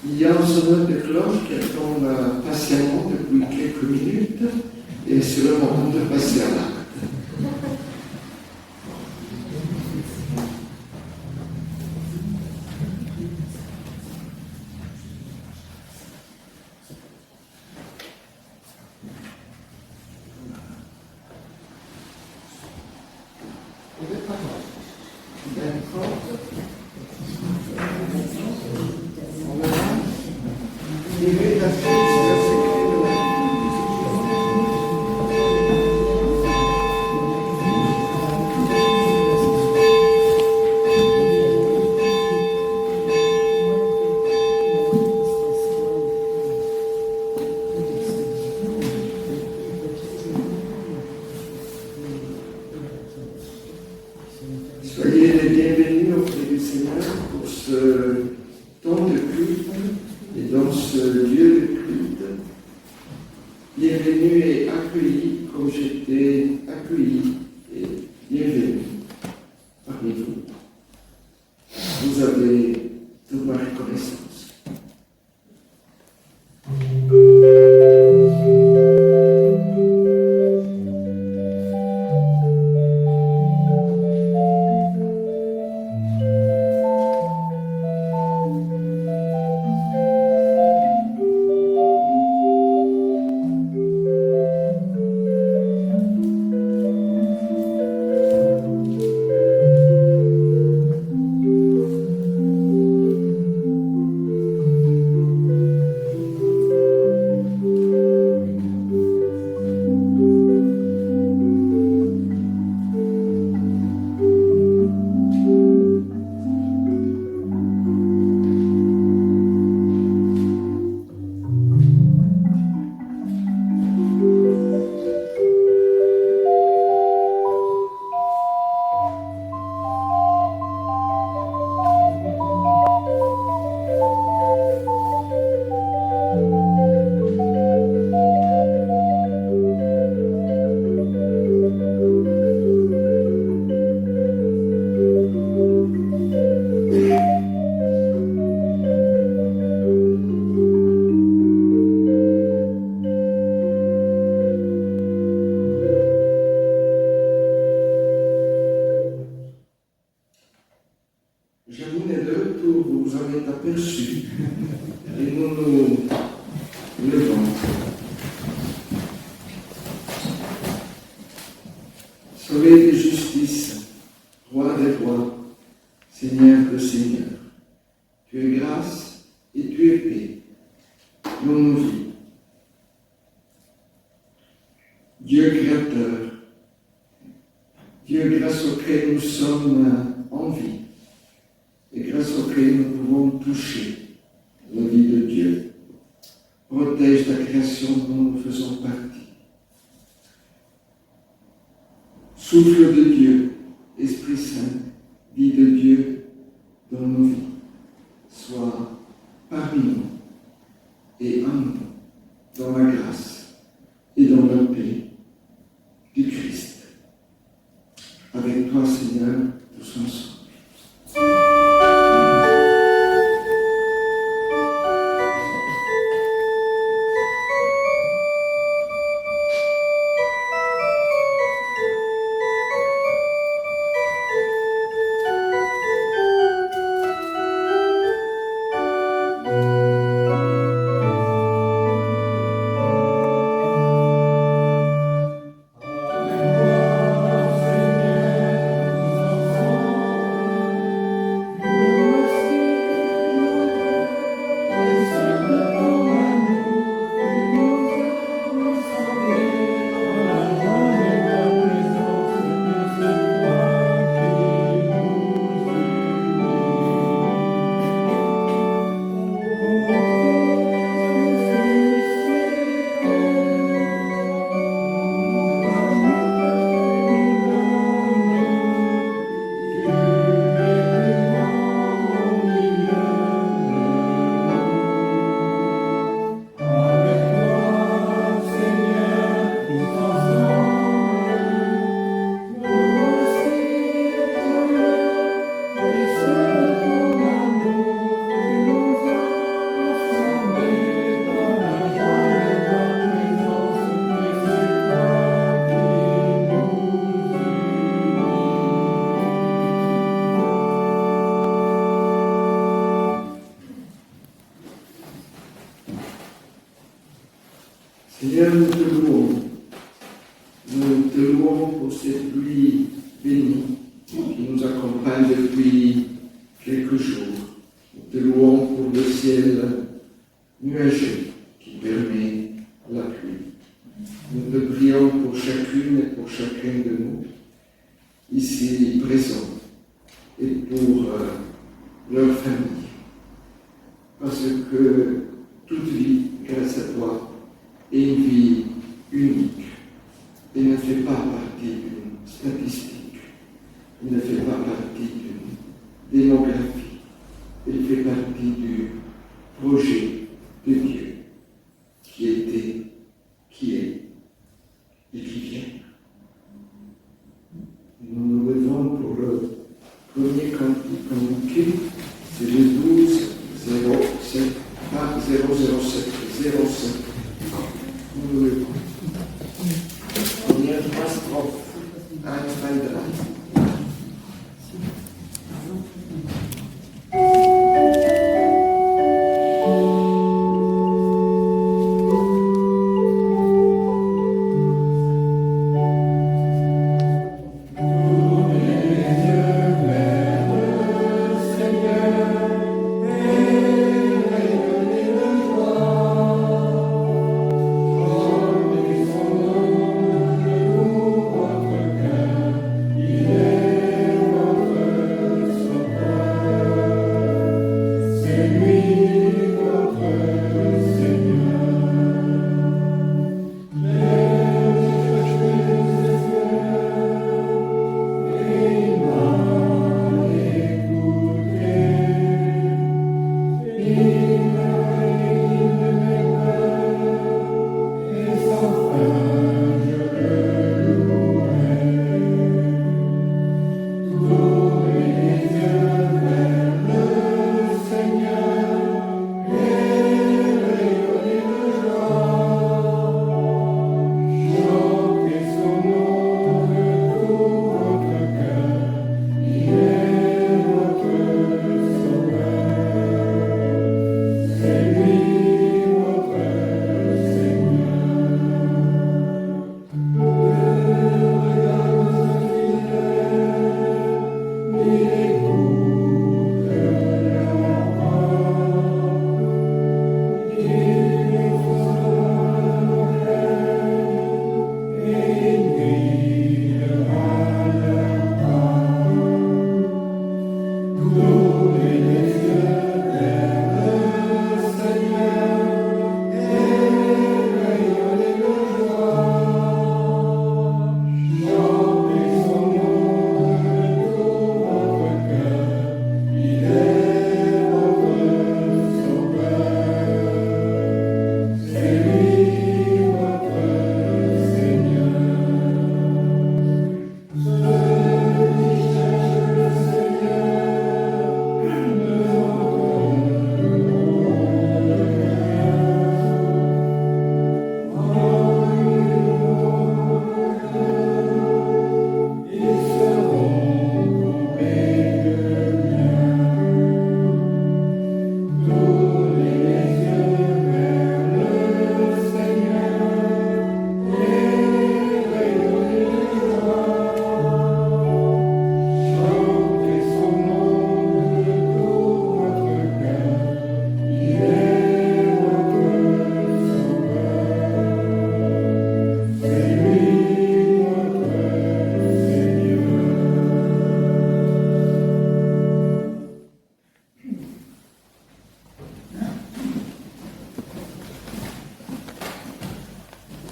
Il y a un sonneur de cloche qui attend patiemment depuis quelques minutes et c'est le moment de passer à l'acte. Soyez les bienvenus auprès du Seigneur pour ce temps de culte et dans ce lieu de culte. Bienvenue et accueillis comme j'étais accueilli et bienvenue parmi vous. Vous avez toute ma reconnaissance. J'avoue les deux pour vous en êtes aperçus et nous nous levons. Soleil de justice, roi des rois, Seigneur de seigneurs, tu es grâce et tu es paix dans nos vies. Dieu créateur, Dieu grâce auquel nous sommes en vie, et grâce auquel nous pouvons toucher la vie de Dieu. Protège ta création dont nous faisons partie. Souffle de Dieu, Esprit Saint, vie de Dieu dans nos vies, sois parmi nous et en nous, dans la grâce et dans la paix du Christ. Avec toi, Seigneur, tous ensemble. Seigneur, nous te louons. Nous te louons pour cette pluie bénie qui nous accompagne depuis quelques jours. Nous te louons pour le ciel nuageux qui permet la pluie. Nous te prions pour chacune et pour chacun de nous, ici présents, et pour leur famille. Parce que toute vie, grâce à toi, est une vie unique et ne fait pas partie d'une statistique, ne fait pas partie d'une démographie, elle fait partie du projet de Dieu qui était, qui est et qui vient. Nous nous levons pour le premier cantique, c'est le 12 07 007 07. Nous nous levons. Première strophe, 1, 2, 3.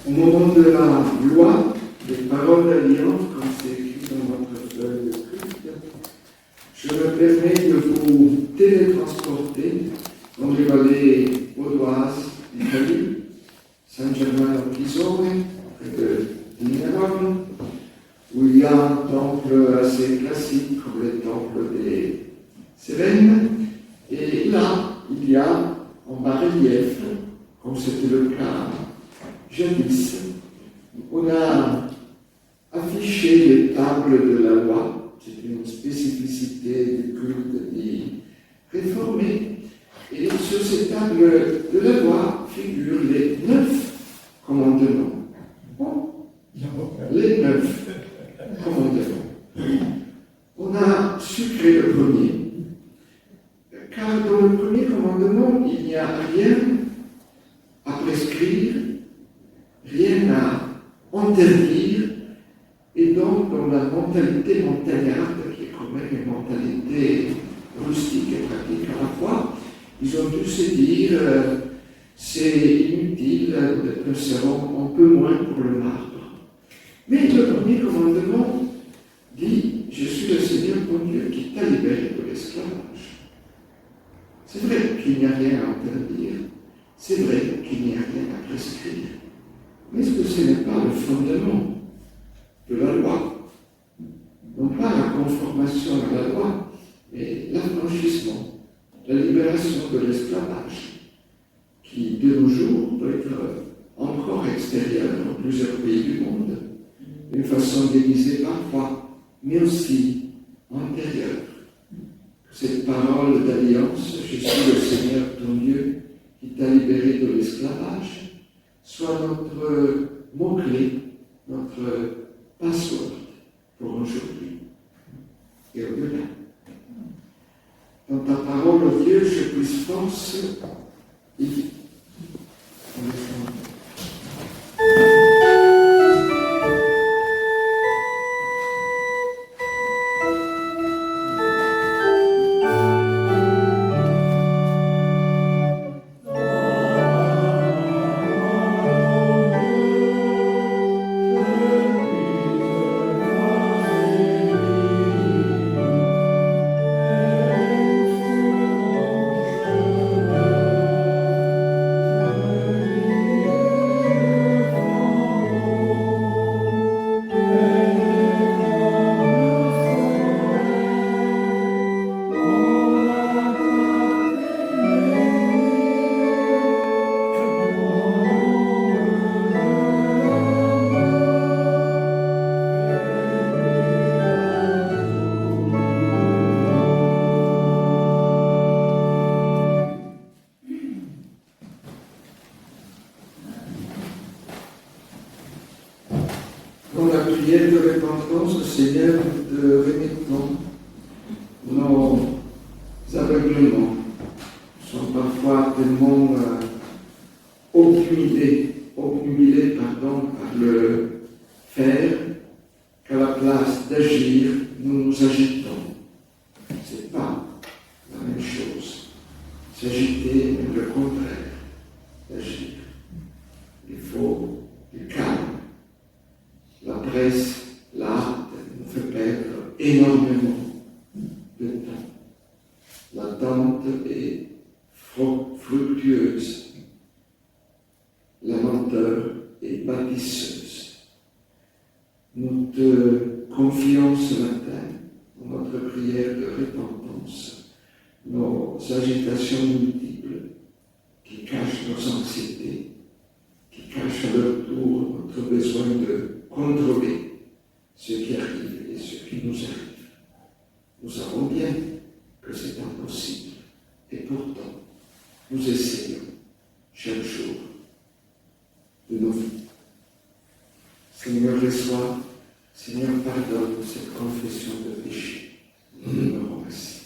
Au moment de la loi, des paroles d'alliance, comme c'est écrit dans votre feuille de script, je me permets de vous télétransporter dans les vallées vaudoises d'Italie, Saint-Germain-en-Pisone, près de Lignaron, où il y a un temple assez classique, comme le temple des Cévennes, et là, il y a en bas-relief, comme c'était le cas jadis, on a affiché les tables de la loi, c'est une spécificité du culte des réformés, et sur ces tables de la loi figurent les 9 commandements sucré le premier. Car dans le premier commandement, il n'y a rien à prescrire, rien à interdire, et donc dans la mentalité montagnarde, qui est quand même une mentalité rustique et pratique à la fois, ils ont dû se dire c'est inutile, nous serons un peu moins pour le marbre. Mais le premier commandement dit je suis le Seigneur ton Dieu qui t'a libéré de l'esclavage. C'est vrai qu'il n'y a rien à interdire, c'est vrai qu'il n'y a rien à prescrire. Mais est-ce que ce n'est pas le fondement de la loi? Non pas la conformation à la loi, mais l'affranchissement, la libération de l'esclavage, qui de nos jours peut être encore extérieur dans plusieurs pays du monde, d'une façon déguisée parfois, mais aussi antérieure. Cette parole d'alliance, je suis le Seigneur ton Dieu qui t'a libéré de l'esclavage, soit notre mot-clé, notre password pour aujourd'hui et au-delà. Dans ta parole, ô Dieu, je puisse force et dans la prière de repentance, Seigneur, de remettons nos aveuglements sont parfois tellement obnubilés par le faire qu'à la place d'agir, nous nous agitons. Ce n'est pas la même chose. S'agiter, mais le contraire d'agir. Il faut du calme. La presse, l'art, nous fait perdre énormément de temps. L'attente est fructueuse. La lenteur est bâtisseuse. Nous te confions ce matin dans notre prière de repentance, nos agitations multiples qui cachent nos anxiétés, qui cachent à leur tour notre besoin de contrôler ce qui arrive et ce qui nous arrive. Nous savons bien que c'est impossible et pourtant nous essayons chaque jour de nos vies. Seigneur, reçois, Seigneur, pardonne cette confession de péché. Nous te remercions.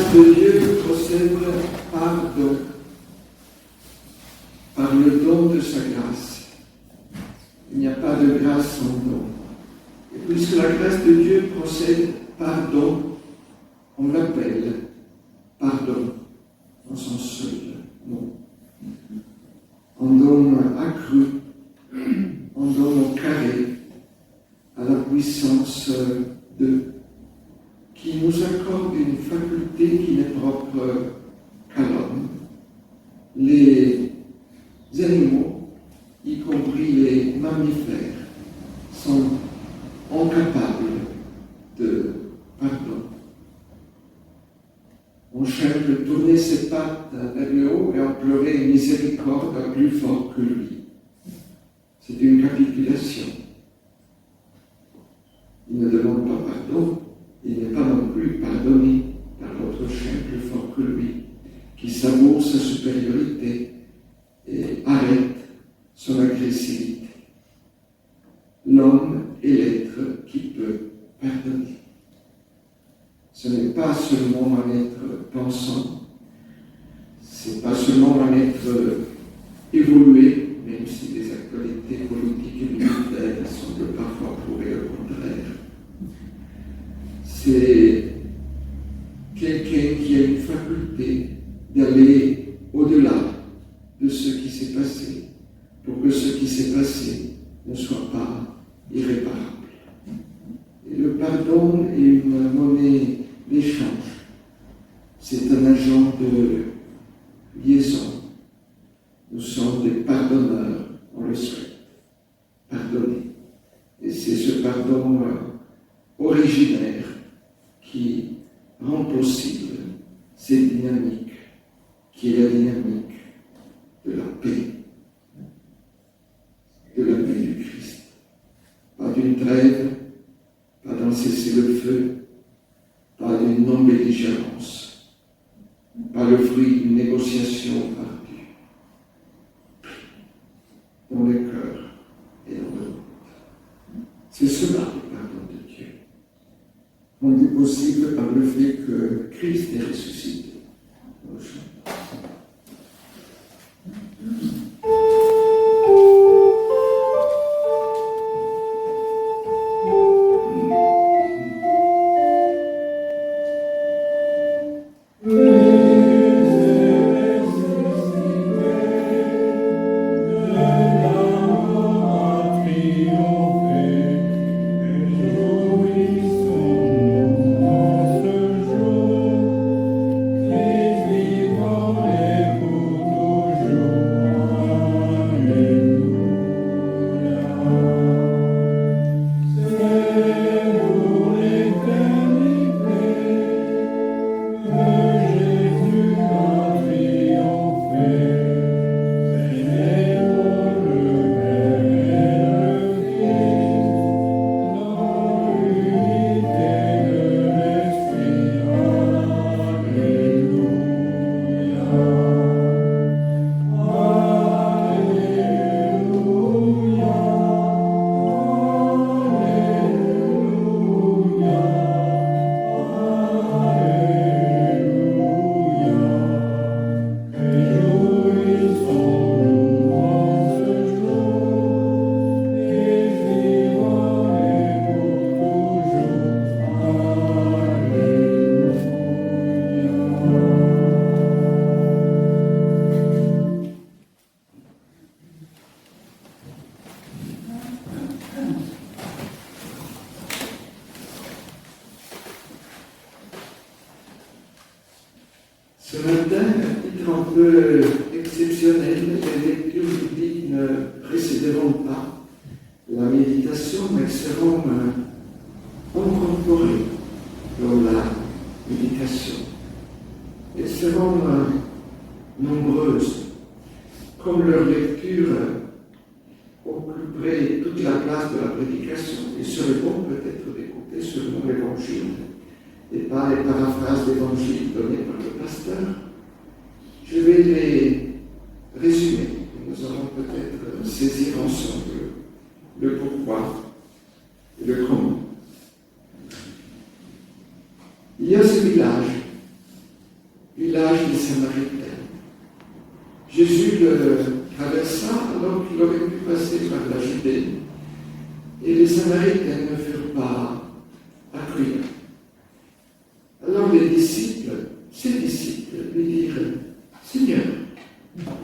grâce de Dieu procède par le don de sa grâce. Il n'y a pas de grâce sans don. Et puisque la grâce de Dieu procède par don, on l'appelle pardon en son seul nom. En don accru, en don au carré, à la puissance de, qui nous accorde une faculté qui n'est propre qu'à l'homme. Les animaux, y compris les mammifères, sont incapables de pardon. On cherche de tourner ses pattes vers le haut et implorer une miséricorde plus forte que lui. C'est une capitulation. Il ne demande pas pardon, il n'est pas non plus pardonné par l'autre chien plus fort que lui, qui savoure sa supériorité et arrête son agressivité. L'homme est l'être qui peut pardonner. Ce n'est pas seulement un être pensant, ce n'est pas seulement un être évolué, même si les actualités politiques et militaires semblent parfois prouver le contraire. C'est quelqu'un qui a une faculté d'aller au-delà de ce qui s'est passé, pour que ce qui s'est passé ne soit pas irréparable. Et le pardon est une monnaie d'échange. C'est un agent de liaison. Nous sommes des pardonneurs, on le souhaite. Pardonner. Et c'est ce pardon originaire qui rend possible cette dynamique, qui est la dynamique de la paix du Christ. Pas d'une trêve, pas d'un cessez-le-feu, pas d'une non-belligérance, pas le fruit d'une négociation ardue. Dans le cœur et dans le monde. C'est cela le pardon de Dieu, rendu possible par le fait que Christ est ressuscité. Ce matin, un titre un peu exceptionnel, les lectures bibliques ne précéderont pas la méditation, mais seront incorporées dans la méditation. Elles seront nombreuses, comme leur lecture occuperait toute la place de la prédication. Il serait bon peut-être d'écouter seulement l'Évangile et pas les paraphrases d'évangile données par le pasteur. Je vais les résumer. Nous allons peut-être saisir ensemble le pourquoi et le comment. Il y a ce village village des Samaritains. Jésus le traversa alors qu'il aurait pu passer par la Judée, et les Samaritains ne furent pas accueillants. Alors les disciples, ses disciples, lui dirent: Seigneur,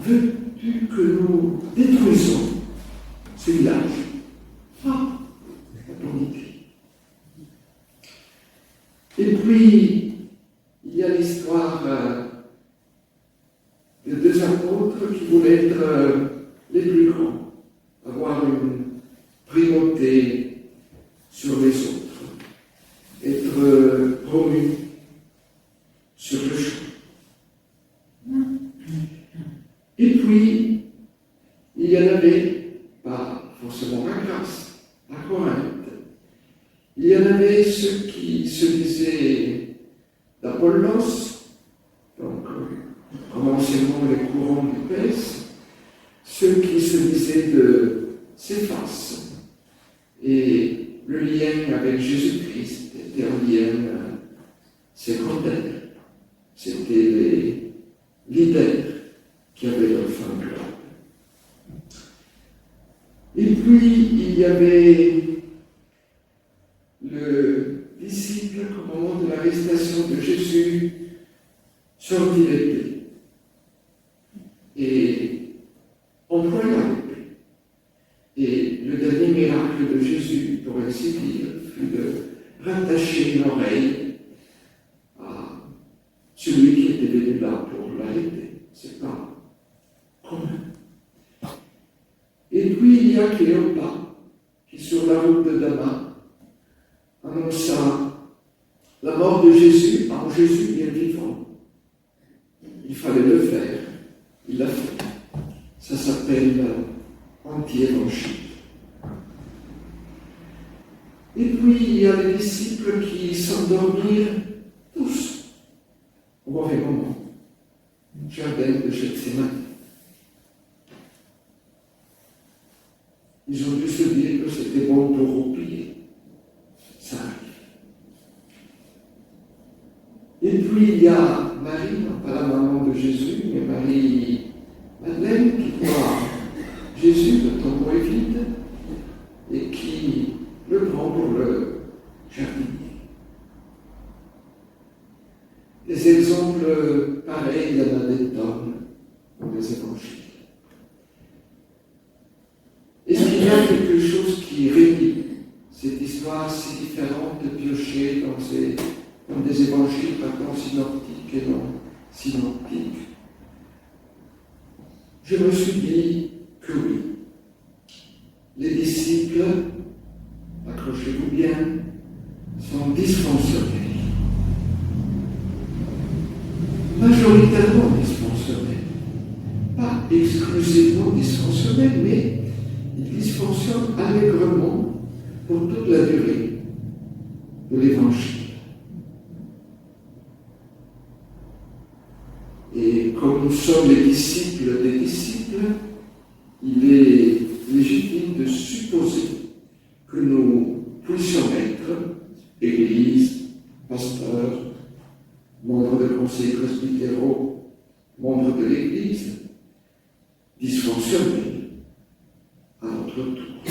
veux-tu que nous détruisons ce village? Ah, répondit-il. Et puis, il y a l'histoire de deux apôtres qui voulaient être les plus grands, avoir une primauté sur les autres, être promus sur le champ. Et puis, il y en avait, pas forcément à Grasse, à Corinthe, il y en avait ceux qui se disaient d'Apollos, donc comme anciennement les courants d'Éphèse, ceux qui se disaient de Céphas. Et le lien avec Jésus-Christ était un lien secondaire. C'était les leaders qui avaient leur fin club. Et puis, il y avait le disciple qu'au moment de l'arrestation de Jésus sortit l'épée et employa l'épée. Et le dernier miracle de Jésus, pour ainsi dire, fut de rattacher une oreille à celui qui était venu là pour l'arrêter. C'est pas commun. Et puis il y a Cléopas qui, sur la route de Damas, annonça la mort de Jésus en Jésus bien vivant. Il fallait le faire. Il l'a fait. Ça s'appelle anti-évangile. Et puis il y a les disciples qui s'endormirent tous au mauvais moment. Jardin de Gethsémani. Ils ont dû se dire que c'était bon pour roupiller. Ça arrive. Et puis il y a Marie, non pas la maman de Jésus, mais Marie-Madeleine qui voit Jésus, le tombeau est vide, et qui le prend pour le jardinier. Des exemples pareils, il y en a des tonnes dans les évangiles. Est-ce qu'il y a quelque chose qui réunit cette histoire si différente piochée dans des évangiles, pardon, synoptiques et non synoptiques? Je me suis dit que oui. Les disciples, accrochez-vous bien, sont dysfonctionnels. Majoritairement dysfonctionnels. Pas exclusivement dysfonctionnels, mais ils dysfonctionnent allègrement pour toute la durée de l'Évangile. Et comme nous sommes les disciples des disciples, il est légitime de supposer que nous puissions être Église, pasteurs, membres de conseils presbytéraux, membres de l'Église, dysfonctionnels à notre tour.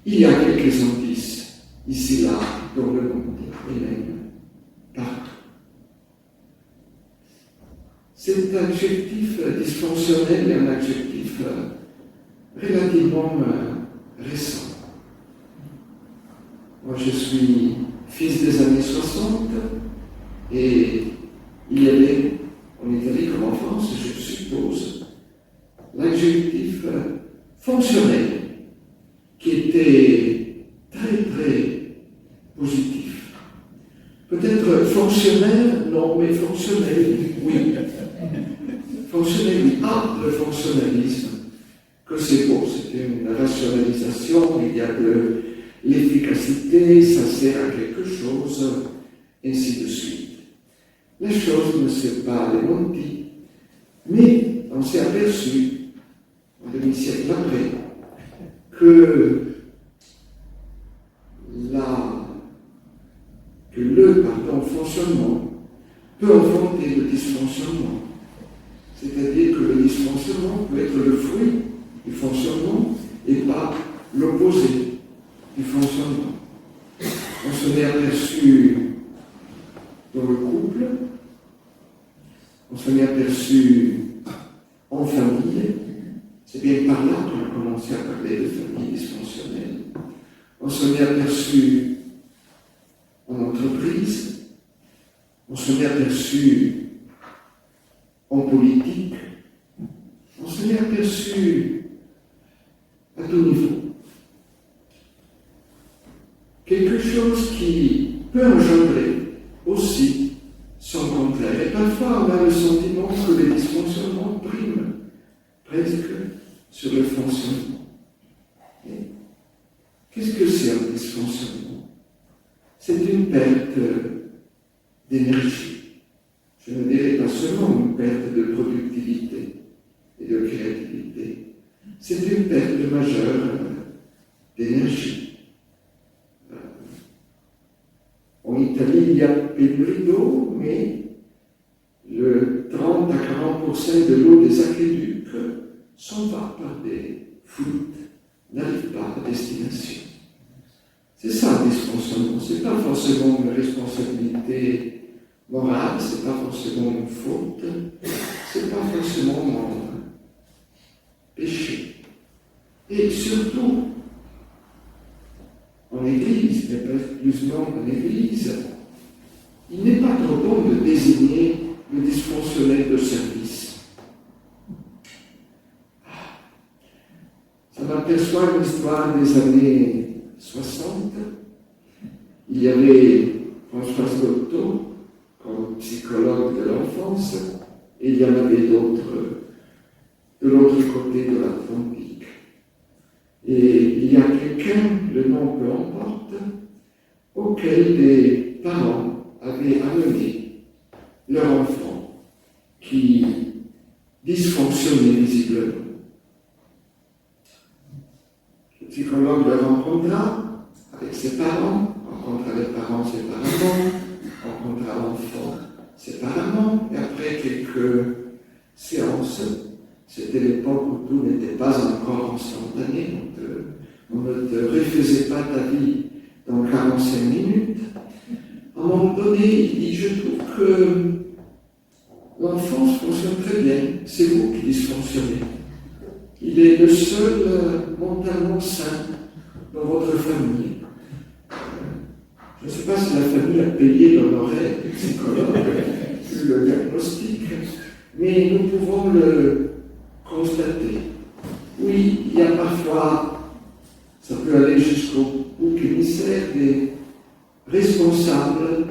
Il y a quelques indices, ici, là, dans le monde, et même partout. Cet adjectif dysfonctionnel est un adjectif relativement récent. Moi, je suis fils des années 60 et il y avait, en Italie comme en France, je suppose, l'adjectif fonctionnel qui était très, très positif. Peut-être fonctionnaire, non, mais fonctionnel, oui. Fonctionnel, oui. Ah, le fonctionnalisme, que c'est beau, c'est une rationalisation, il y a de l'efficacité, ça sert à quelque chose, ainsi de suite. La chose ne s'est pas démentie, mais on s'est aperçu, un demi-siècle après, que le fonctionnement peut enfanter le dysfonctionnement. C'est-à-dire que le dysfonctionnement peut être le fruit du fonctionnement et pas l'opposé du fonctionnement. On se met aperçu dans le couple, on se met aperçu en famille. C'est bien par là qu'on a commencé à parler de famille dysfonctionnelle. On se met aperçu en entreprise, on se met aperçu en politique, on se met aperçu à tout niveau. Quelque chose qui peut engendrer aussi son contraire. Et parfois, on a le sentiment que les dysfonctionnements priment presque sur le fonctionnement. Et qu'est-ce que c'est un dysfonctionnement? C'est une perte d'énergie. Je ne dirais pas seulement une perte de productivité et de créativité. C'est une perte majeure d'énergie. En Italie, il y a pénurie d'eau, mais le 30 à 40% de l'eau des aqueducs s'en va par des fuites, n'arrive pas à destination. C'est ça le dysfonctionnement. Ce n'est pas forcément une responsabilité morale, ce n'est pas forcément une faute, ce n'est pas forcément un péché. Et surtout, en Église, mais plus non en Église, il n'est pas trop bon de désigner le dysfonctionnel de service. Ça m'aperçoit une histoire des années 60. Il y avait Françoise Dolto comme psychologue de l'enfance, et il y en avait d'autres de l'autre côté de l'Atlantique. Et il y a quelqu'un, le nom peu importe, auquel des parents avaient amené leur enfant qui dysfonctionnait visiblement. Le psychologue le rencontra avec ses parents, rencontra les parents séparément, rencontra l'enfant séparément, et après quelques séances, c'était l'époque où tout n'était pas encore instantané, donc on ne te refaisait pas ta vie dans 45 minutes. À un moment donné, il dit, je trouve que l'enfance fonctionne très bien, c'est vous qui dysfonctionnez. Il est le seul mentalement sain dans votre famille. Je ne sais pas si la famille a payé dans l'oreille du psychologue le diagnostic, mais nous pouvons le constater. Oui, il y a parfois, ça peut aller jusqu'au bouc émissaire, des responsables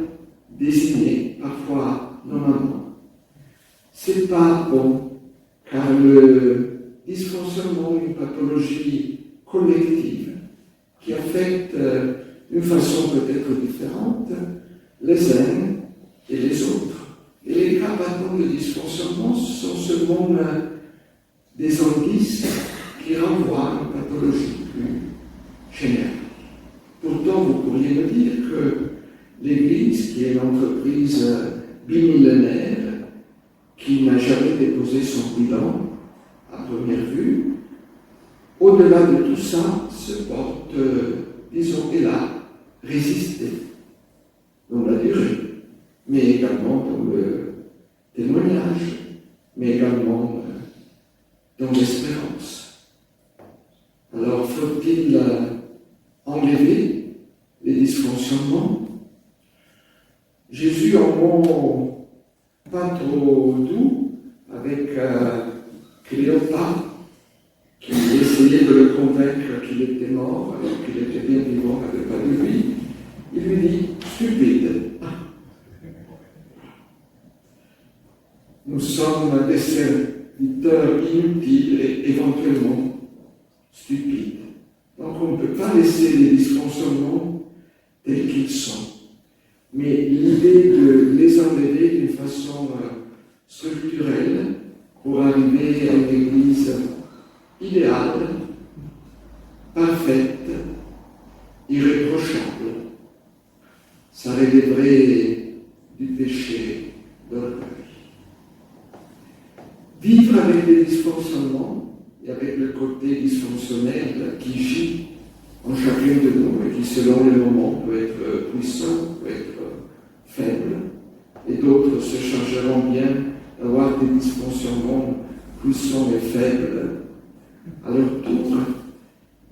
désignés, parfois normalement. C'est pas bon, car le dysfonctionnement est une pathologie collective qui affecte d'une façon peut-être différente les uns et les autres. Et les cas pardon, de dysfonctionnement sont seulement des indices qui renvoient à une pathologie plus générale. Pourtant, vous pourriez me dire que l'Église, qui est une entreprise bimillénaire, qui n'a jamais déposé son bilan à première vue, au-delà de tout ça, se porte, disons, elle a résisté dans la durée, mais également dans le témoignage, mais également dans l'espérance. Alors, faut-il enlever les dysfonctionnements? Jésus, en mot pas trop doux, avec Cléopas, qui essayait de le convaincre qu'il était mort, alors qu'il était bien vivant, n'avait pas de lui, il lui dit « stupide ». Nous sommes des serviteurs inutiles et éventuellement stupides. Donc on ne peut pas laisser les dysfonctionnements tels qu'ils sont. Mais l'idée de les enlever d'une façon structurelle pour arriver à une église idéale, parfaite, irréprochable, ça relèverait du péché d'orgueil. Vivre avec des dysfonctionnements et avec le côté dysfonctionnel qui gît en chacun de nous et qui, selon les moments, peut être puissant, peut être faible, et d'autres se chargeront bien d'avoir des dysfonctionnements puissants et faibles à leur tour.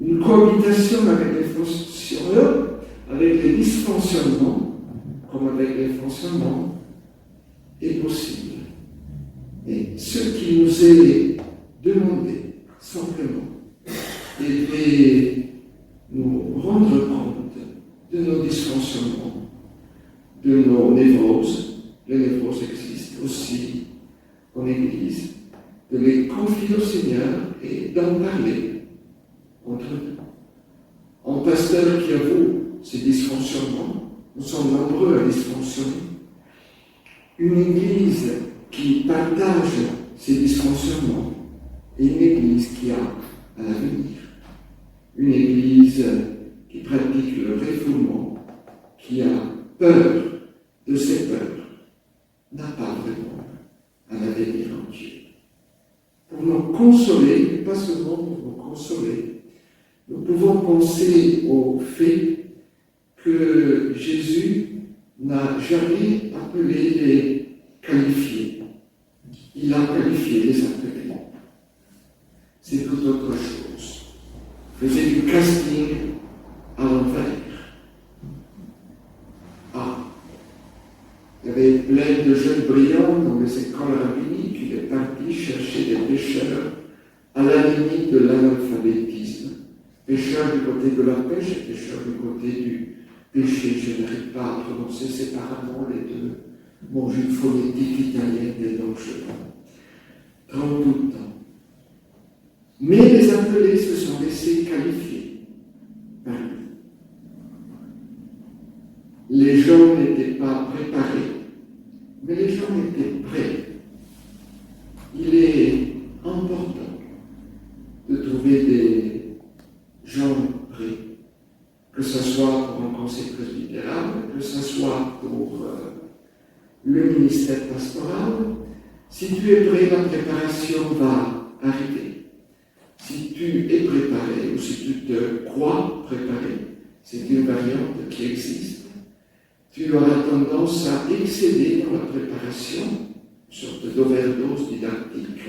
Une cohabitation avec les dysfonctionnements, comme avec les fonctionnements, est possible. Et ce qui nous est demandé, simplement, est de nous rendre compte de nos dysfonctionnements, de nos névroses. Les névroses existent aussi en Église, de les confier au Seigneur et d'en parler entre nous. Un pasteur qui avoue ses dysfonctionnements, nous sommes nombreux à dysfonctionner. Une Église qui partage ses dysfonctionnements et une Église qui a à l'avenir. Une Église qui pratique le refoulement, qui a peur de ses peurs, n'a pas vraiment un avenir en Dieu. Pour nous consoler, mais pas seulement pour nous consoler, nous pouvons penser au fait que Jésus n'a jamais appelé les qualifiés. Il a qualifié les appelés. C'est tout autre chose. Il faisait du casting à l'envers. Il y avait plein de jeunes brillants dans les écoles rabbiniques. Il est parti chercher des pécheurs à la limite de l'analphabétisme. Pécheurs du côté de la pêche et pécheurs du côté du péché. Je n'arrive pas à prononcer séparément les deux mots d'une phonétique italienne et donc je prends tout le temps. Mais les appelés se sont laissés qualifier par lui. Les gens n'étaient pas préparés, mais les gens étaient prêts. Il est important de trouver des gens prêts, que ce soit pour un conseil presbytéral, que ce soit pour le ministère pastoral. Si tu es prêt, la préparation va arriver. Si tu es préparé ou si tu te crois préparé, c'est une variante qui existe. Tu auras tendance à excéder dans la préparation, une sorte d'overdose didactique,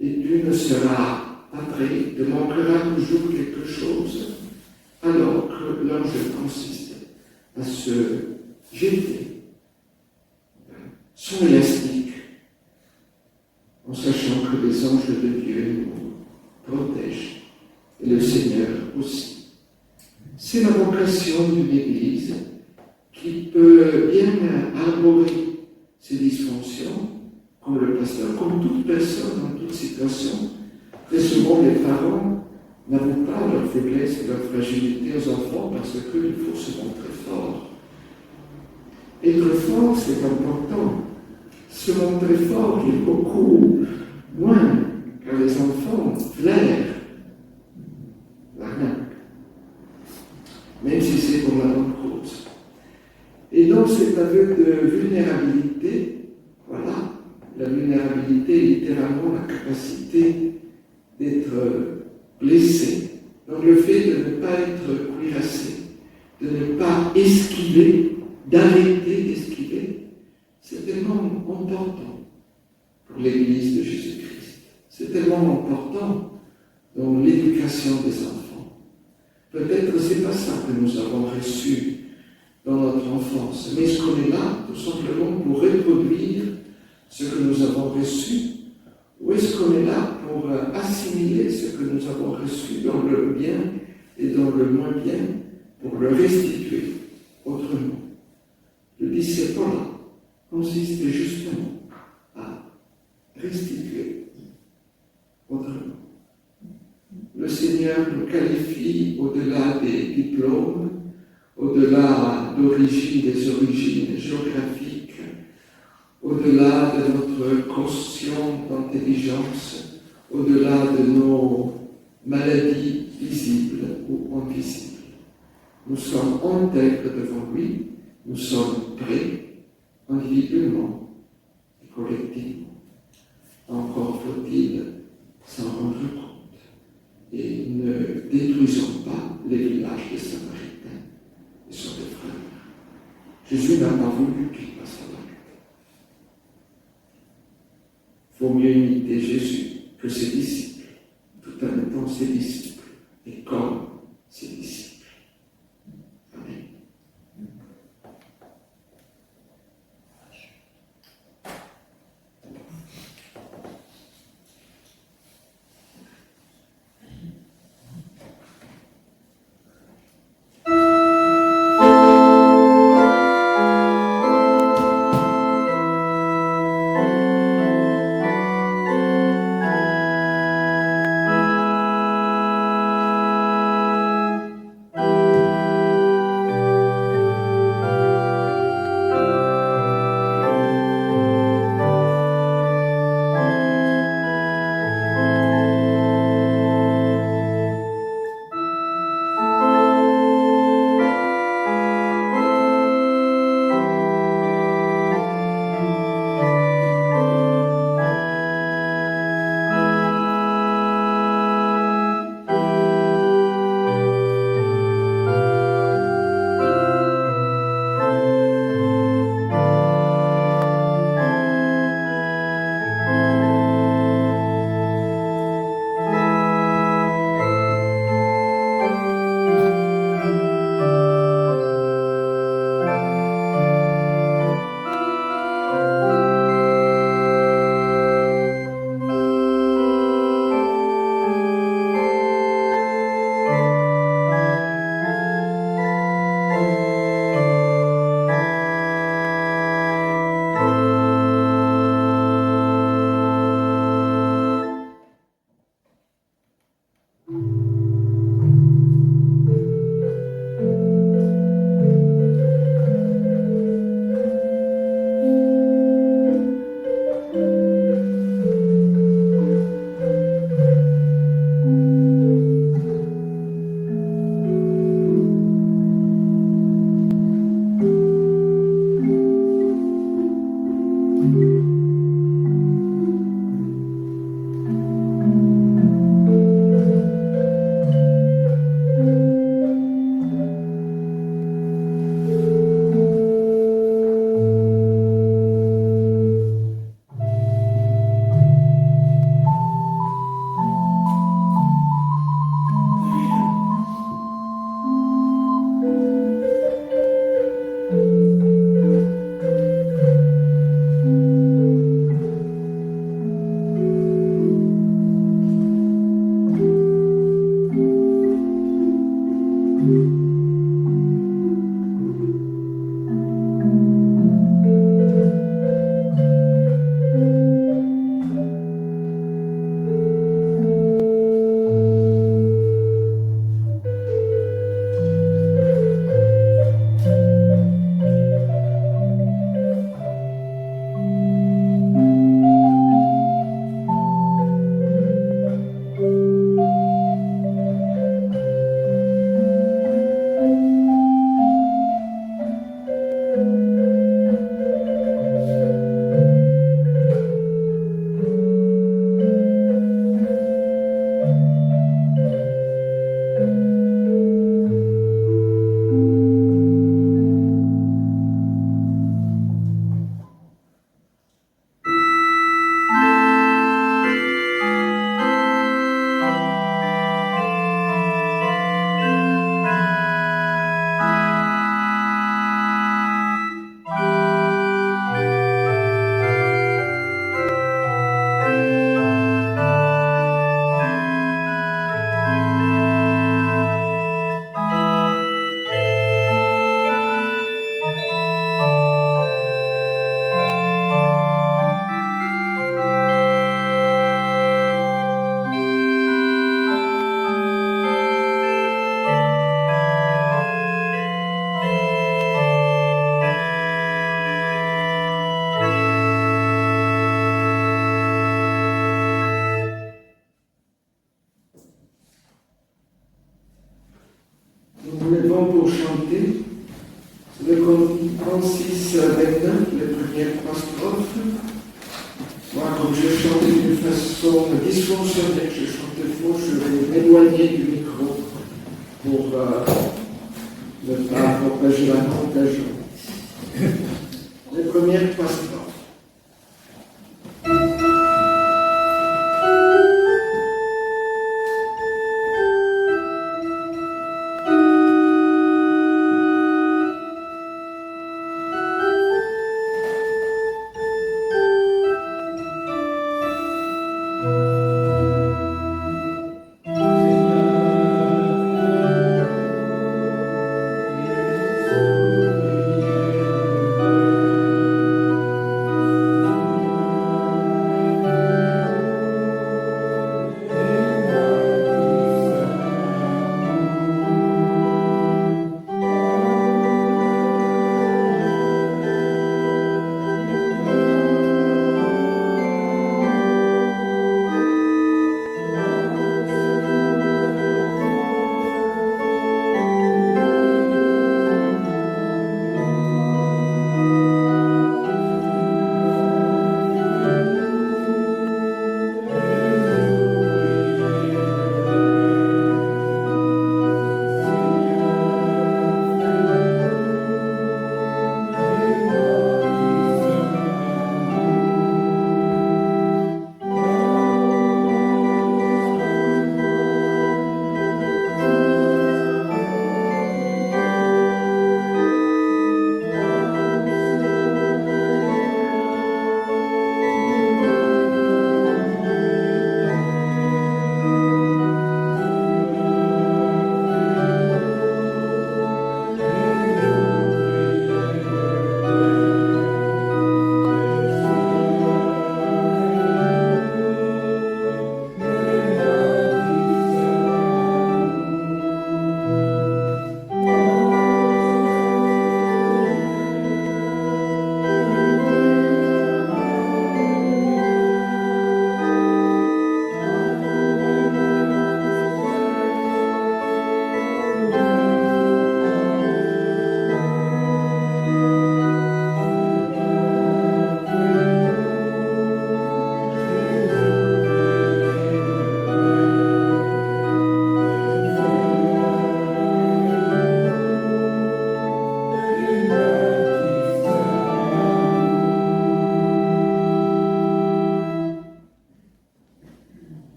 et tu ne seras pas prêt, te manquera toujours quelque chose, alors que l'enjeu consiste à se jeter son élastique, en sachant que les anges de Dieu nous protègent, et le Seigneur aussi. C'est la vocation d'une Église qui peut bien arborer ses dysfonctions, comme le pasteur, comme toute personne, dans toute situation. Très souvent, les parents n'avouent pas leur faiblesse et leur fragilité aux enfants parce qu'il faut se montrer fort. Être fort, c'est important. Se montrer fort est beaucoup moins, car les enfants flairent l'arnaque, même si c'est pour la bonne cause. Et donc cet aveu de vulnérabilité, voilà, la vulnérabilité est littéralement la capacité d'être blessé. Donc le fait de ne pas être cuirassé, de ne pas esquiver, d'arrêter d'esquiver, c'est tellement important pour l'Église de Jésus-Christ. C'est tellement important dans l'éducation des enfants. Peut-être c'est pas ça que nous avons reçu dans notre enfance, mais est-ce qu'on est là tout simplement pour reproduire ce que nous avons reçu, ou est-ce qu'on est là pour assimiler ce que nous avons reçu dans le bien et dans le moins bien, pour le restituer autrement? Le disciple-là consiste justement à restituer autrement. Le Seigneur nous qualifie au-delà des diplômes, au-delà d'origine, des origines géographiques, au-delà de notre quotient d'intelligence, au-delà de nos maladies visibles ou invisibles. Nous sommes intègres devant lui, nous sommes prêts, individuellement collectées. Encore faut-il s'en rendre compte. Et ne détruisons pas les villages des Samaritains et sont des frères. Jésus n'a pas voulu qu'ils passent à l'acte. Il faut mieux imiter Jésus que ses disciples, tout en étant ses disciples et comme ses disciples. Amen. Nous levons pour chanter le cantique 36 à 29, les premières trois strophes, Moi, comme je chantais d'une façon dysfonctionnelle, je chantais faux, je vais m'éloigner du micro pour ne pas propager la contagion. Les premières passeports.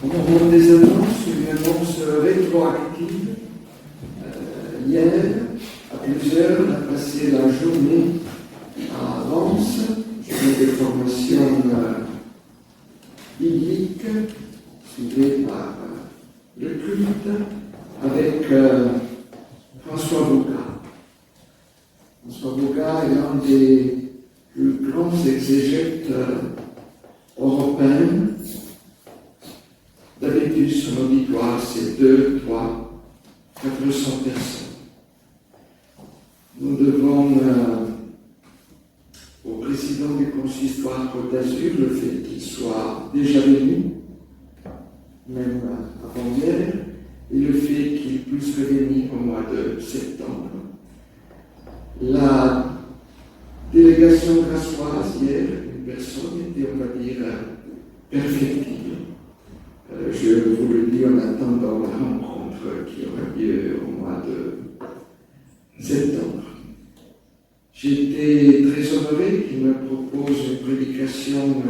Au moment des annonces, une annonce rétroactive. Hier, à plusieurs, on a passé la journée à Vence, journée de formation biblique, suivie par le culte, avec François Bouga. François Bouga est l'un des plus grands exégètes européens. D'habitude, son auditoire, c'est 2, 3, 400 personnes. Nous devons au président du consistoire Côte d'Azur le fait qu'il soit déjà venu, même avant-hier, et le fait qu'il puisse revenir au mois de septembre. La délégation grassoise, hier, une personne était, on va dire, perfectible. Je vous le dis en attendant la rencontre qui aura lieu au mois de septembre. J'étais très honoré qu'il me propose une prédication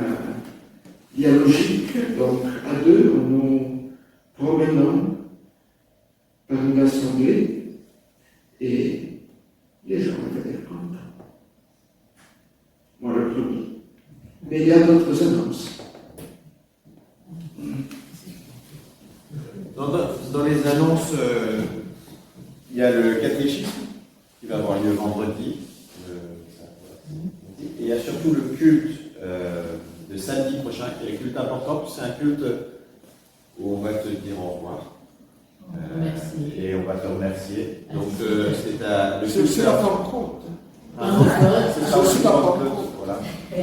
dialogique, donc à deux, en nous promenant par une assemblée, et les gens avaient l'air contents. Moi le premier. Mais il y a d'autres annonces. Dans les annonces, il y a le catéchisme qui va avoir lieu vendredi. Et il y a surtout le culte de samedi prochain, qui est un culte important, c'est un culte où on va te dire au revoir. Et on va te remercier. Donc c'est aussi la Pentecôte. C'est aussi la Pentecôte. Voilà.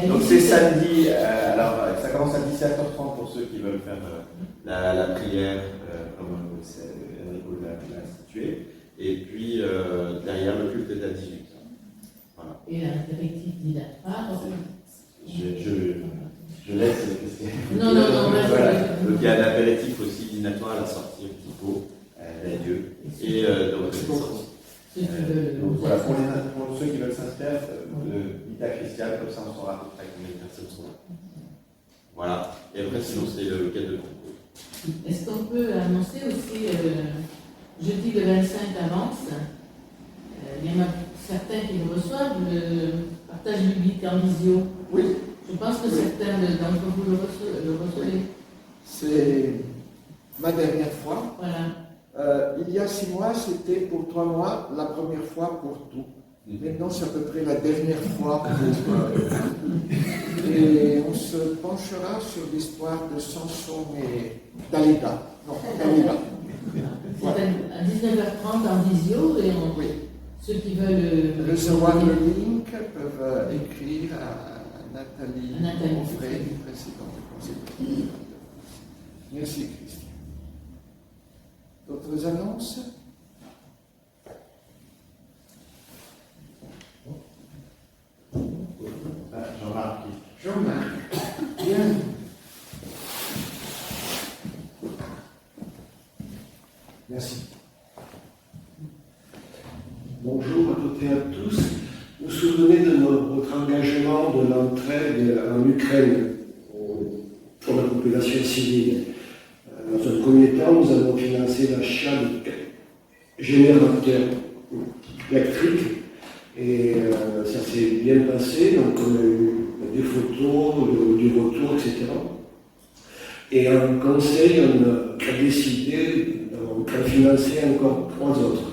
Donc c'est samedi, alors ça commence à 17h30 pour ceux qui veulent faire la prière, comme Enrico l'a institué. Et puis apéritif dînatoire. Je laisse Christiane. Non, voilà. Donc il y a un apéritif aussi dînatoire à la sortie au petit pot, d'adieu, et de reconnaissance. Donc voilà, pour ceux qui veulent s'inscrire, dites à Christiane, comme ça on saura à peu près combien de personnes sont là. Voilà, et après sinon c'est le week-end de concours. Est-ce qu'on peut annoncer aussi, jeudi le 25 avance, il y en a certains qui le reçoivent, le partage biblique en visio. Oui. Je pense que certains d'entre vous le recevez. C'est ma dernière fois. Voilà. Il y a 6 mois, c'était pour 3 mois, la première fois pour tout. Maintenant, c'est à peu près la dernière fois pour... et on se penchera sur l'histoire de Samson et Dalila. Non, Dalila. C'est à 19h30 en visio et Oui. ceux qui veulent Recevoir le link peuvent écrire à Nathalie Onfray, présidente du conseil. Merci Christian. D'autres annonces? Jean-Marc. Jean-Marc. Bien. Merci. Bonjour à toutes et à tous. Vous vous souvenez de votre engagement de l'entraide en Ukraine pour la population civile. Dans un premier temps, nous avons financé l'achat de générateurs électriques et ça s'est bien passé. Donc on a eu des photos, du retour, etc. Et en conseil, on a décidé de financer encore 3 autres.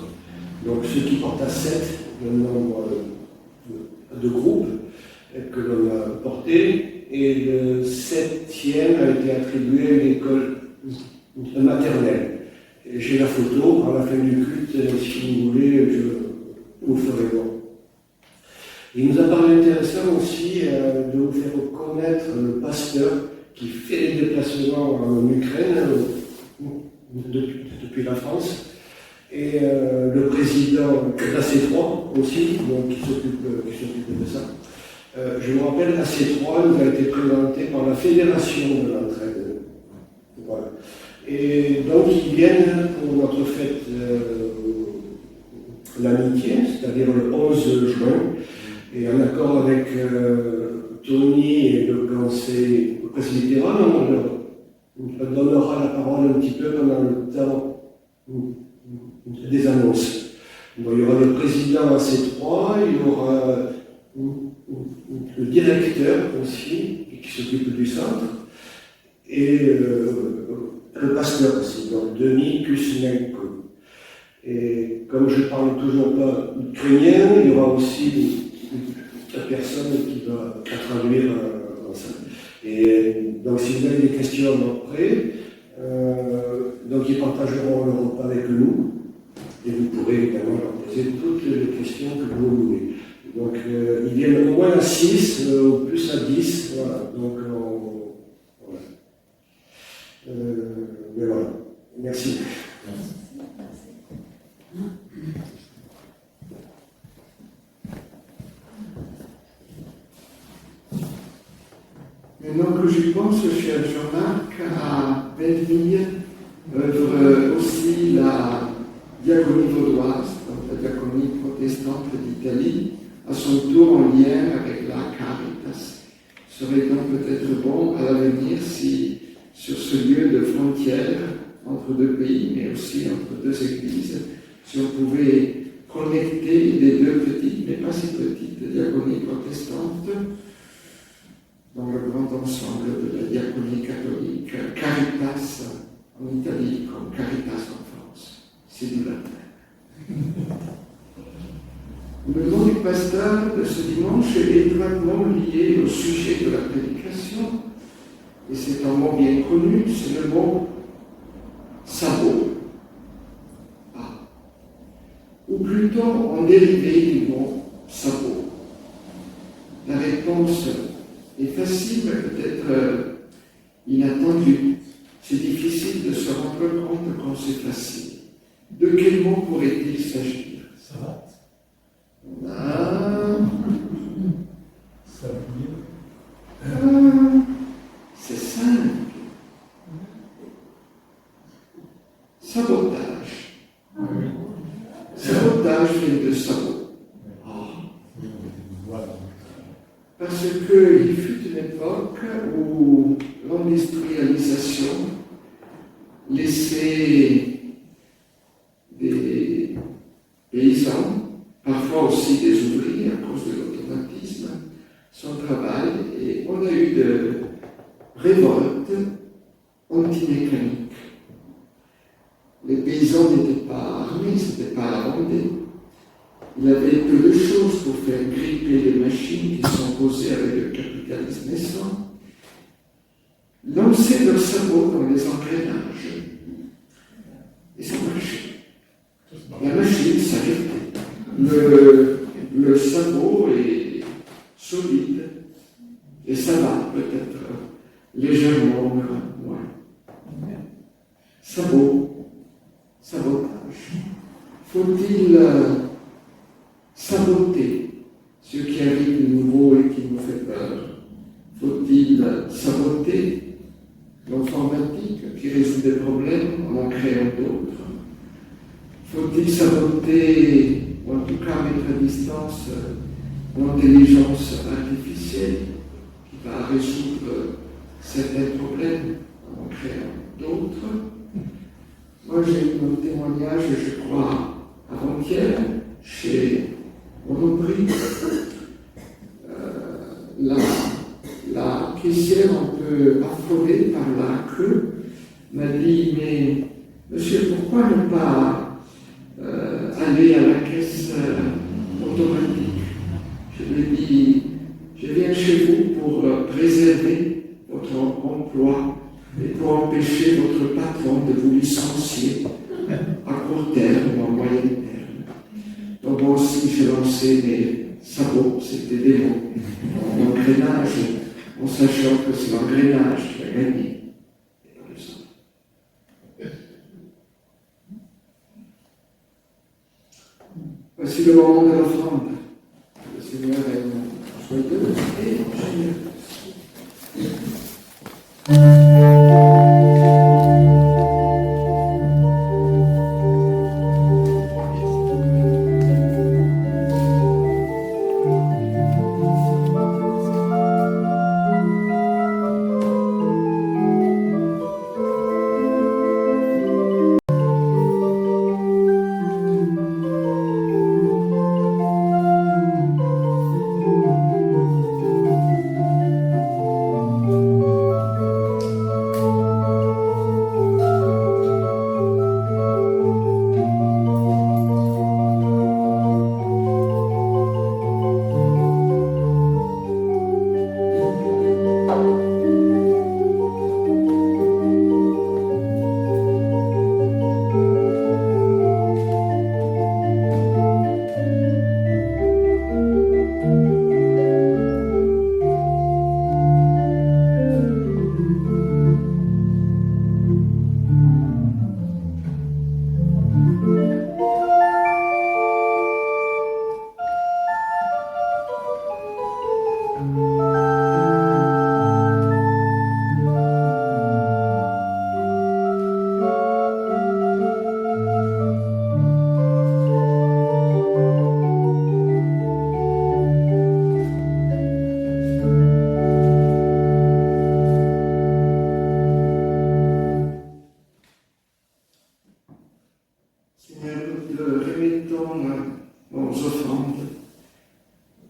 Donc ce qui porte à 7 le nombre de groupes que l'on a porté, et le 7e a été attribué à l'école maternelle. J'ai la photo, à la fin du culte, si vous voulez, je vous ferai voir. Il nous a paru intéressant aussi de vous faire connaître le pasteur qui fait des déplacements en Ukraine depuis la France, et le président de l'AC3 aussi, donc, qui s'occupe de ça. Je me rappelle, l'AC3 nous a été présenté par la Fédération de l'entraide. Voilà. Et donc ils viennent pour notre fête l'amitié, c'est-à-dire le 11 juin, et en accord avec Tony et le conseil presbytéral, on leur donnera la parole un petit peu pendant le temps des annonces. Bon, il y aura le président AC3, il y aura le directeur aussi, qui s'occupe du centre, et le pasteur aussi, donc Denis Kusnenko. Et comme je ne parle toujours pas ukrainien, il y aura aussi la personne qui va traduire ça. Et donc si vous avez des questions après, donc ils partageront le repas avec nous, et vous pourrez évidemment leur poser toutes les questions que vous voulez. Donc ils viennent au moins à 6, ou plus à 10, voilà. Donc voilà. Mais voilà. Merci. Maintenant que j'y pense, cher Jean-Marc, à Belleville œuvre aussi la diaconie vaudoise, donc la diaconie protestante d'Italie, à son tour en lien avec la Caritas. Il serait donc peut-être bon à l'avenir si, sur ce lieu de frontière entre 2 pays, mais aussi entre 2 églises, si on pouvait connecter les 2 petites, mais pas si petites, diaconies protestantes dans le grand ensemble de la diaconie catholique, Caritas en Italie comme Caritas en France. C'est du latin. Le nom du pasteur de ce dimanche est étroitement lié au sujet de la prédication, et c'est un mot bien connu, c'est le mot sabot. Ou plutôt en dérivé du mot sabot. La réponse est facile, mais peut-être inattendue. C'est difficile de se rendre compte quand c'est facile. De quel mot pourrait-il s'agir? Ça va. Sabotage vient de sabot. Parce qu'il fut une époque où l'industrialisation laissait des paysans, parfois aussi des ouvriers à cause de l'automatisme, son travail, et on a eu de révoltes anti-mécaniques. Les paysans n'étaient pas armés, ce n'était pas la Vendée. Il avait peu de choses pour faire gripper les machines qui sont posées avec le capitalisme naissant. Lancer leurs sabots dans les engrenages. Et ça marchait. La machine s'arrêtait. Le sabot est solide. Et ça va peut-être légèrement moins. Sabot. Sabotage. Faut-il saboter ce qui arrive de nouveau et qui nous fait peur? Faut-il saboter l'informatique qui résout des problèmes en créant d'autres? Faut-il saboter, ou en tout cas mettre à distance, l'intelligence artificielle qui va résoudre certains problèmes en créant d'autres? Moi, j'ai eu un témoignage, je crois, avant-hier, chez Monoprix. La caissière, un peu affolée par la queue, m'a dit, mais monsieur, pourquoi ne pas aller à la caisse automatique? Je lui ai dit, je viens chez vous pour préserver votre emploi et pour empêcher votre patron de vous licencier à court terme ou à moyen terme. Donc moi aussi, j'ai lancé mes sabots, c'était des mots, en engrenage, en sachant que c'est l'engrenage qui a gagné. Voici le moment de l'offrande. Le Seigneur est joyeux et généreux.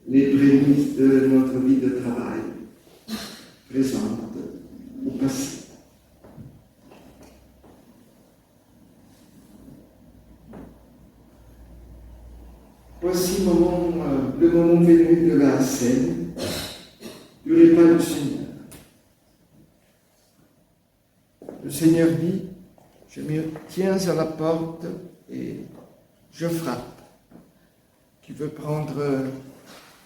Les prémices de notre vie de travail, présente ou passée. Voici le moment venu de la scène, du repas du Seigneur. Le Seigneur dit, je me tiens à la porte et je frappe. Qui veut prendre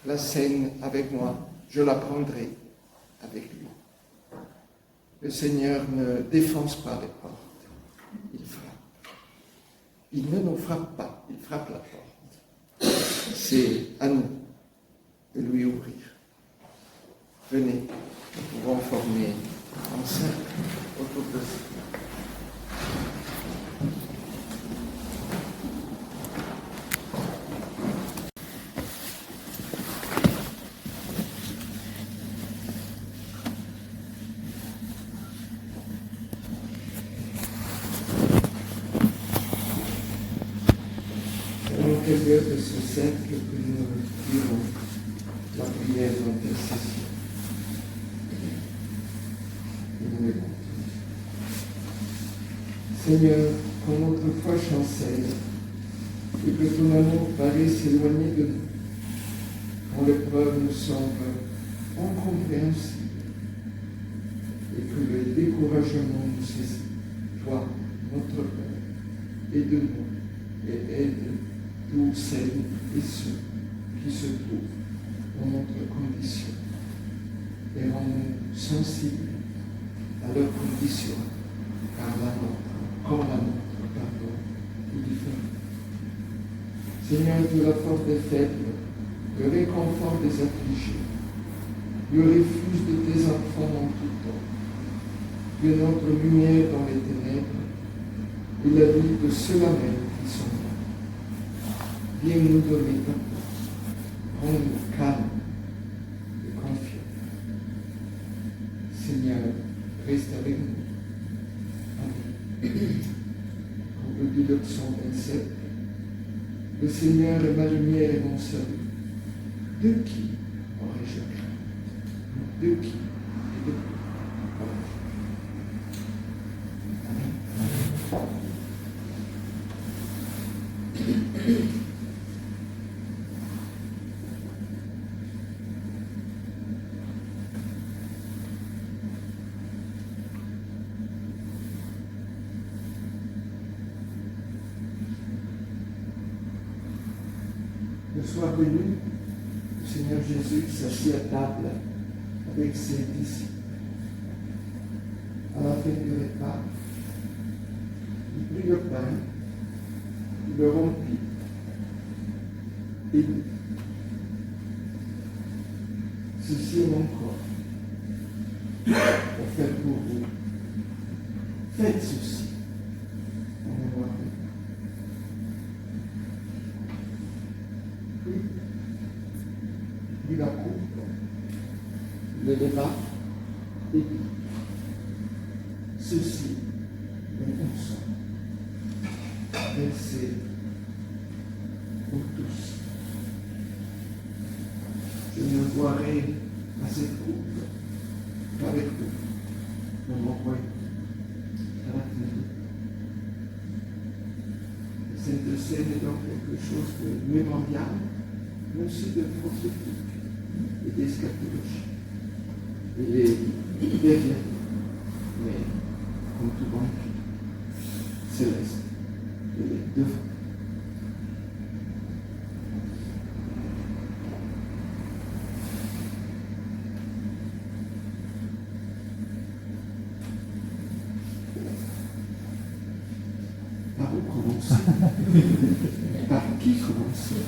la scène avec moi, je la prendrai avec lui. Le Seigneur ne défonce pas les portes, il frappe. Il ne nous frappe pas, il frappe la porte. C'est à nous de lui ouvrir. Venez, nous pouvons former en cercle autour de ça. l'intérieur de ce cercle que nous dirons la prière d'intercession. Seigneur, quand notre foi chancelle et que ton amour paraît s'éloigner de nous, quand l'épreuve nous semble incompréhensible et que le découragement nous saisit, toi, notre Père, aide-nous et aide tous celles et ceux qui se trouvent dans notre condition et rends-nous sensibles à leur condition, car la nôtre, comme la nôtre, pardon, est différente. Seigneur, tu la force des faibles, le réconfort des affligés, le refuge de tes enfants en tout temps, tu es notre lumière dans les ténèbres et la vie de ceux-là même qui sont là. Viens nous donner ta paix, rends-nous calmes et confiants. Seigneur, reste avec nous. Comme le dit le psaume 27, le Seigneur est ma lumière et mon salut. De qui aurais-je craint? De qui et de qui aurais-je craint? Amen. Le soir venu, le Seigneur Jésus s'assit à table avec ses disciples. À la fin du repas, il prit le pain, il le rompit et dit: ceci est mon corps, pour faire pour vous. Faites ceci en mémoire de moi. Il la coupe, le leva et dit: ceci est mon sang, versé pour tous. Je ne boirai à cette coupe qu'avec vous dans mon royaume, à la fin. Cette scène est donc quelque chose de mémorial, mais aussi de prophétique et d'eschatologie. Il est derrière, mais comme tout bon céleste, il est devant. Par où commencer? Par qui commencer?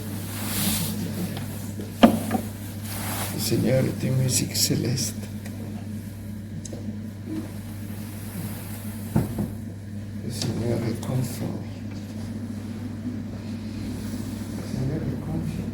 Le Seigneur est une musique céleste. Le Seigneur est confort. Le Seigneur est confort.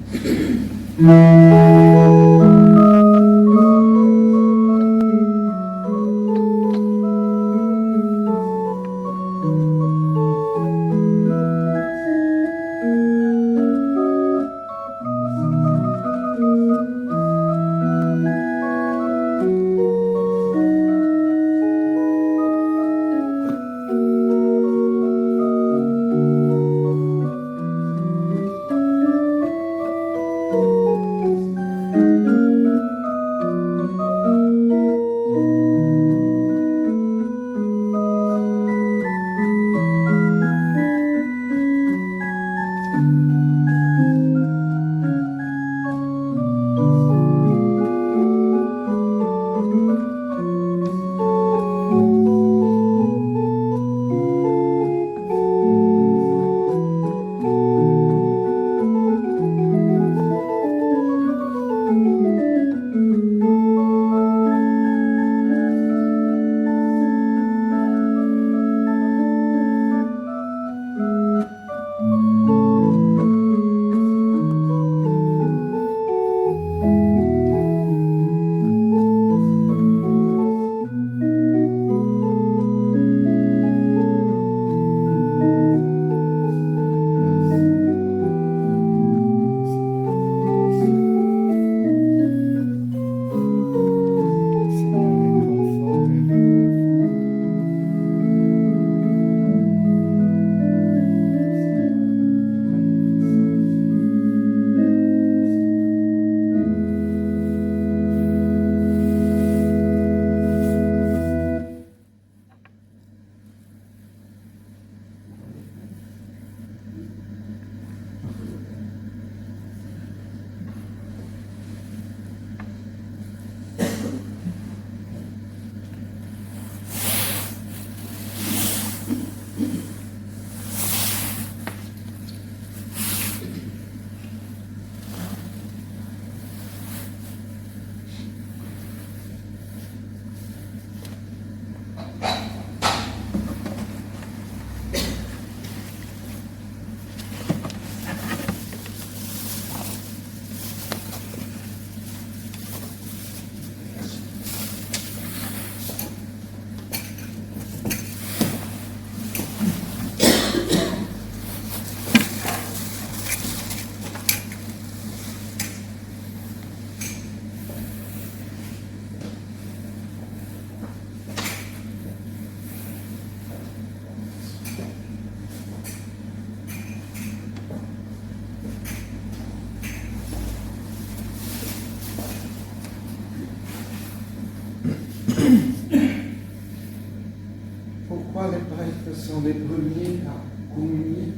sont les premiers à communier,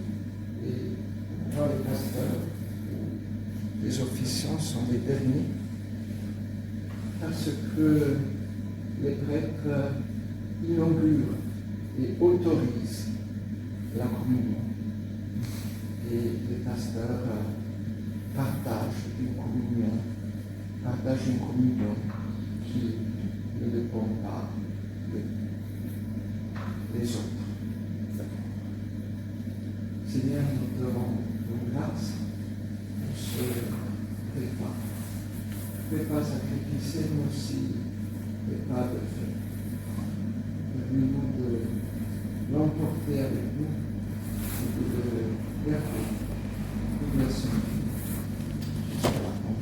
et moi, les pasteurs, les officiants sont les derniers, parce que les prêtres inaugurent et autorisent la communion. Et les pasteurs partagent une communion qui ne dépend pas des autres. Seigneur, nous te rendons grâce pour ce repas. Repas sacrificé, mais aussi repas de fête. Permets-nous de l'emporter avec nous et de le garder toute la semaine jusqu'à la fin.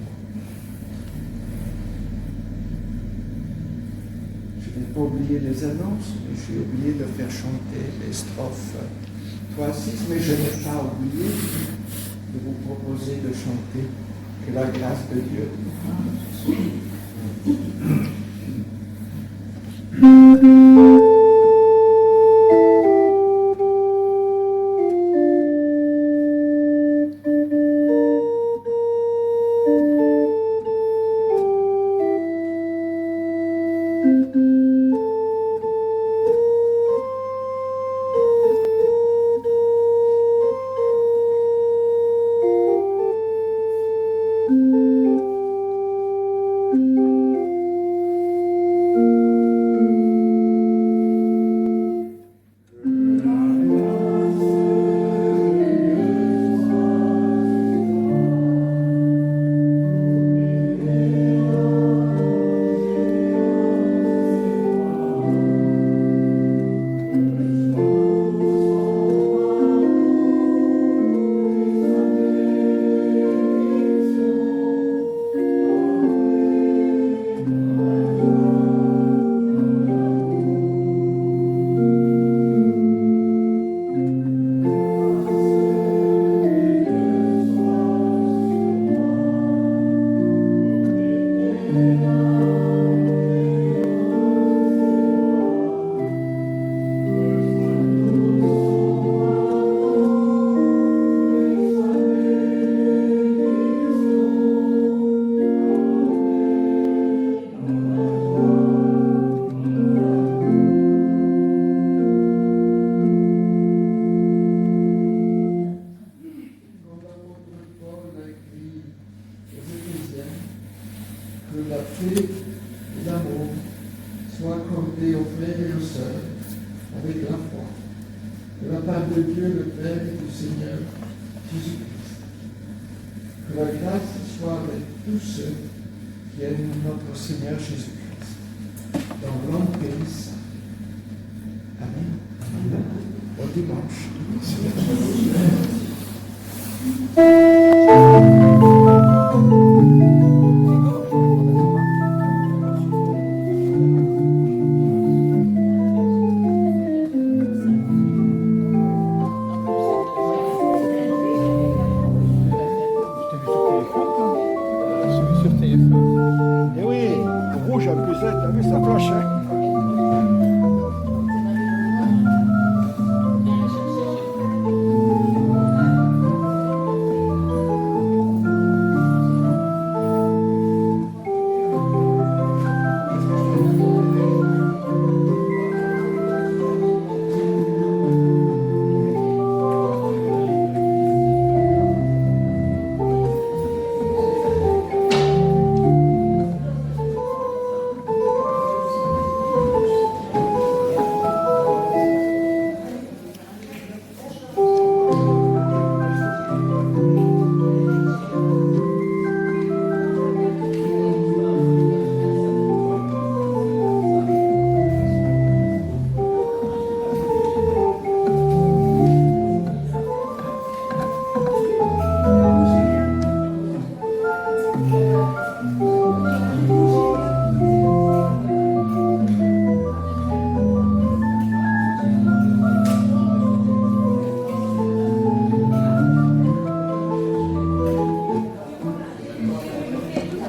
Je n'ai pas oublié les annonces, mais j'ai oublié de faire chanter les strophes 3-6, mais je n'ai pas oublié de vous proposer de chanter que la grâce de Dieu. Seigneur Jésus-Christ, dans l'Empire. Amen. Au dimanche.